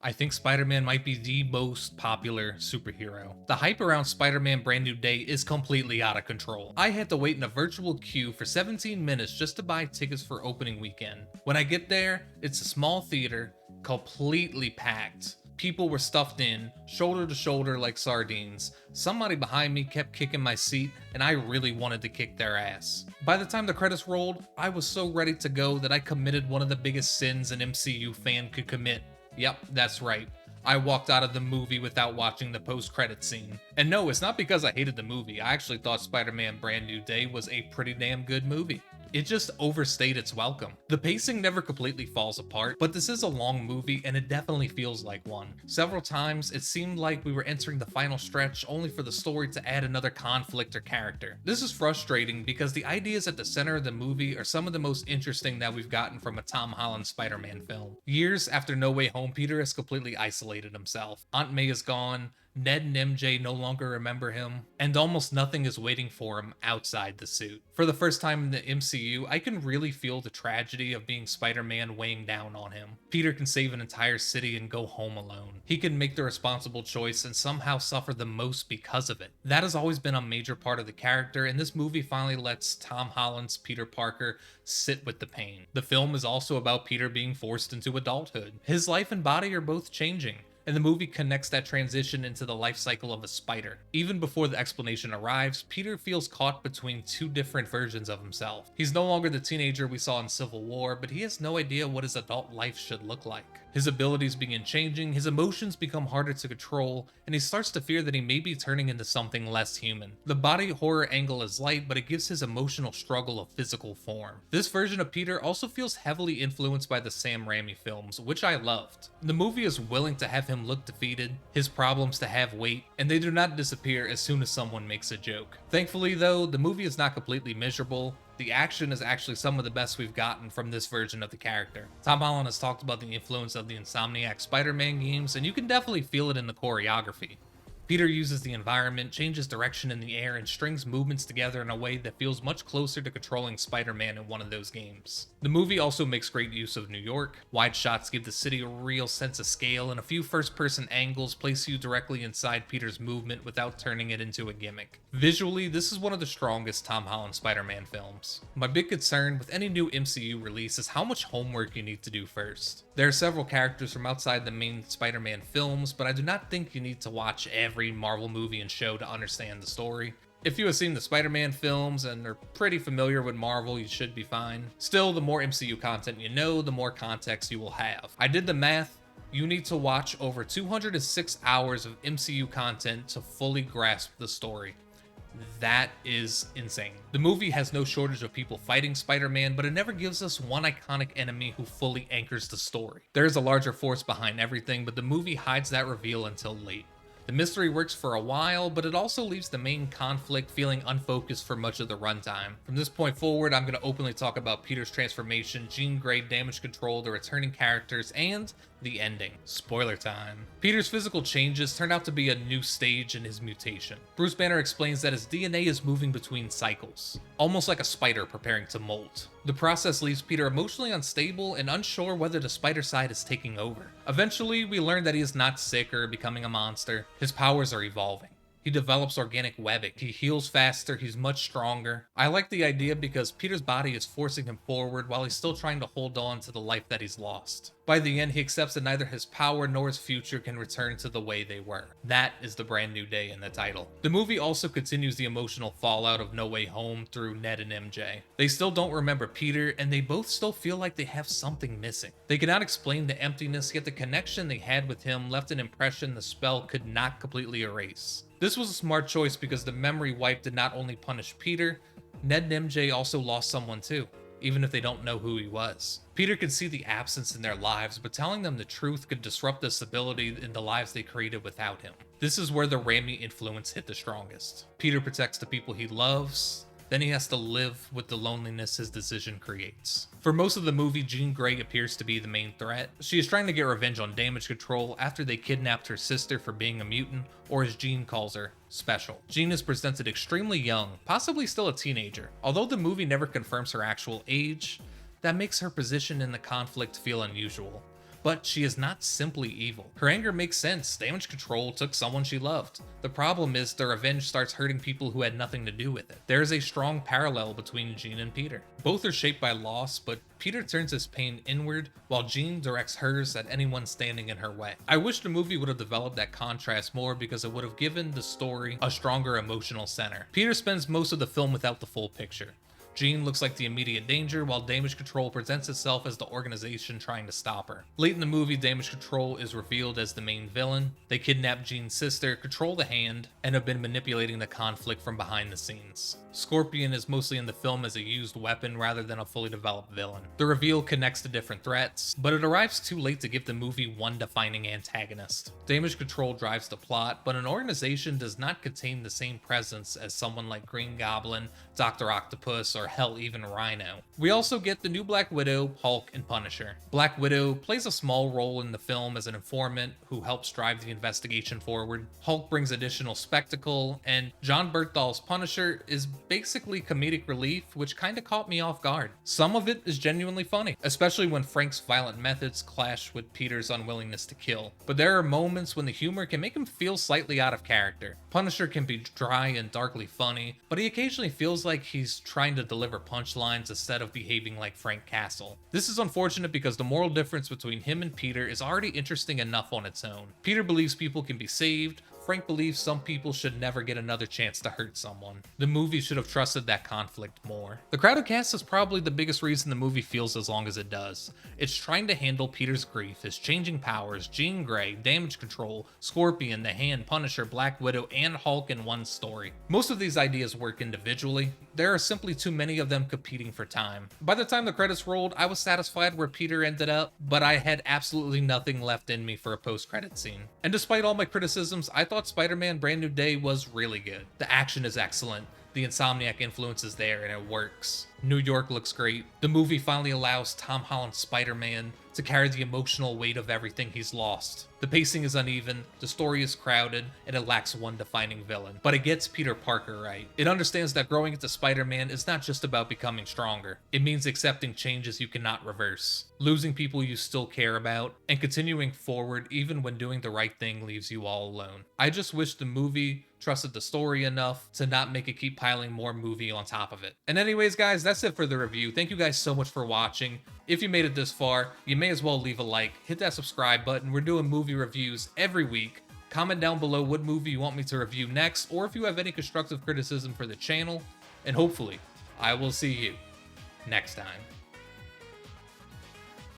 I think Spider-Man might be the most popular superhero. The hype around Spider-Man Brand New Day is completely out of control. I had to wait in a virtual queue for 17 minutes just to buy tickets for opening weekend. When I get there, it's a small theater, completely packed. People were stuffed in, shoulder to shoulder like sardines. Somebody behind me kept kicking my seat, and I really wanted to kick their ass. By the time the credits rolled, I was so ready to go that I committed one of the biggest sins an MCU fan could commit. Yep, that's right. I walked out of the movie without watching the post-credit scene. And no, it's not because I hated the movie. I actually thought Spider-Man Brand New Day was a pretty damn good movie. It just overstayed its welcome. The pacing never completely falls apart, but this is a long movie and it definitely feels like one. Several times, it seemed like we were entering the final stretch only for the story to add another conflict or character. This is frustrating because the ideas at the center of the movie are some of the most interesting that we've gotten from a Tom Holland Spider-Man film. Years after No Way Home, Peter has completely isolated himself. Aunt May is gone, Ned and MJ no longer remember him, and almost nothing is waiting for him outside the suit. For the first time in the MCU, I can really feel the tragedy of being Spider-Man weighing down on him. Peter can save an entire city and go home alone. He can make the responsible choice and somehow suffer the most because of it. That has always been a major part of the character, and this movie finally lets Tom Holland's Peter Parker sit with the pain. The film is also about Peter being forced into adulthood. His life and body are both changing, and the movie connects that transition into the life cycle of a spider. Even before the explanation arrives, Peter feels caught between two different versions of himself. He's no longer the teenager we saw in Civil War, but he has no idea what his adult life should look like. His abilities begin changing, his emotions become harder to control, and he starts to fear that he may be turning into something less human. The body horror angle is light, but it gives his emotional struggle a physical form. This version of Peter also feels heavily influenced by the Sam Raimi films, which I loved. The movie is willing to have him look defeated, his problems to have weight, and they do not disappear as soon as someone makes a joke. Thankfully though, the movie is not completely miserable. The action is actually some of the best we've gotten from this version of the character. Tom Holland has talked about the influence of the Insomniac Spider-Man games, and you can definitely feel it in the choreography. Peter uses the environment, changes direction in the air, and strings movements together in a way that feels much closer to controlling Spider-Man in one of those games. The movie also makes great use of New York. Wide shots give the city a real sense of scale, and a few first-person angles place you directly inside Peter's movement without turning it into a gimmick. Visually, this is one of the strongest Tom Holland Spider-Man films. My big concern with any new MCU release is how much homework you need to do first. There are several characters from outside the main Spider-Man films, but I do not think you need to watch every Marvel movie and show to understand the story. If you have seen the Spider-Man films and are pretty familiar with Marvel, you should be fine. Still, the more MCU content you know, the more context you will have. I did the math. You need to watch over 206 hours of MCU content to fully grasp the story. That is insane. The movie has no shortage of people fighting Spider-Man, but it never gives us one iconic enemy who fully anchors the story. There is a larger force behind everything, but the movie hides that reveal until late. The mystery works for a while, but it also leaves the main conflict feeling unfocused for much of the runtime. From this point forward, I'm going to openly talk about Peter's transformation, Jean Grey damage control, the returning characters, and the ending. Spoiler time. Peter's physical changes turn out to be a new stage in his mutation. Bruce Banner explains that his DNA is moving between cycles, almost like a spider preparing to molt. The process leaves Peter emotionally unstable and unsure whether the spider side is taking over. Eventually, we learn that he is not sick or becoming a monster. His powers are evolving. He develops organic webbing. He heals faster. He's much stronger. I like the idea because Peter's body is forcing him forward while he's still trying to hold on to the life that he's lost. By the end, he accepts that neither his power nor his future can return to the way they were. That is the Brand New Day in the title. The movie also continues the emotional fallout of No Way Home through Ned and MJ. They still don't remember Peter, and they both still feel like they have something missing. They cannot explain the emptiness, yet the connection they had with him left an impression the spell could not completely erase. This was a smart choice because the memory wipe did not only punish Peter, Ned and MJ also lost someone too, even if they don't know who he was. Peter could see the absence in their lives, but telling them the truth could disrupt the stability in the lives they created without him. This is where the Raimi influence hit the strongest. Peter protects the people he loves, then he has to live with the loneliness his decision creates. For most of the movie, Jean Grey appears to be the main threat. She is trying to get revenge on Damage Control after they kidnapped her sister for being a mutant, or as Jean calls her, special. Jean is presented extremely young, possibly still a teenager. Although the movie never confirms her actual age, that makes her position in the conflict feel unusual. But she is not simply evil. Her anger makes sense. Damage control took someone she loved. The problem is the revenge starts hurting people who had nothing to do with it. There is a strong parallel between Jean and Peter. Both are shaped by loss, but Peter turns his pain inward, while Jean directs hers at anyone standing in her way. I wish the movie would have developed that contrast more because it would have given the story a stronger emotional center. Peter spends most of the film without the full picture. Jean looks like the immediate danger, while Damage Control presents itself as the organization trying to stop her. Late in the movie, Damage Control is revealed as the main villain. They kidnap Jean's sister, control the hand, and have been manipulating the conflict from behind the scenes. Scorpion is mostly in the film as a used weapon rather than a fully developed villain. The reveal connects to different threats, but it arrives too late to give the movie one defining antagonist. Damage Control drives the plot, but an organization does not contain the same presence as someone like Green Goblin, Dr. Octopus, or hell, even Rhino. We also get the new Black Widow, Hulk, and Punisher. Black Widow plays a small role in the film as an informant who helps drive the investigation forward. Hulk brings additional spectacle, and John Berthal's Punisher is basically comedic relief, which kinda caught me off guard. Some of it is genuinely funny, especially when Frank's violent methods clash with Peter's unwillingness to kill. But there are moments when the humor can make him feel slightly out of character. Punisher can be dry and darkly funny, but he occasionally feels like he's trying to deliver punchlines instead of behaving like Frank Castle. This is unfortunate because the moral difference between him and Peter is already interesting enough on its own. Peter believes people can be saved, Frank believes some people should never get another chance to hurt someone. The movie should have trusted that conflict more. The crowded cast is probably the biggest reason the movie feels as long as it does. It's trying to handle Peter's grief, his changing powers, Jean Grey, Damage Control, Scorpion, The Hand, Punisher, Black Widow, and Hulk in one story. Most of these ideas work individually. There are simply too many of them competing for time. By the time the credits rolled, I was satisfied where Peter ended up, but I had absolutely nothing left in me for a post-credit scene. And despite all my criticisms, I thought Spider-Man Brand New Day was really good. The action is excellent. The Insomniac influence is there and it works. New York looks great. The movie finally allows Tom Holland Spider-Man to carry the emotional weight of everything he's lost. The pacing is uneven, the story is crowded, and it lacks one defining villain. But it gets Peter Parker right. It understands that growing into Spider-Man is not just about becoming stronger. It means accepting changes you cannot reverse, losing people you still care about, and continuing forward even when doing the right thing leaves you all alone. I just wish the movie trusted the story enough to not make it keep piling more movie on top of it. And anyways, guys, that's it for the review. Thank you guys so much for watching. If you made it this far, you may as well leave a like, hit that subscribe button. We're doing movie reviews every week. Comment down below what movie you want me to review next, or if you have any constructive criticism for the channel, and hopefully, I will see you next time.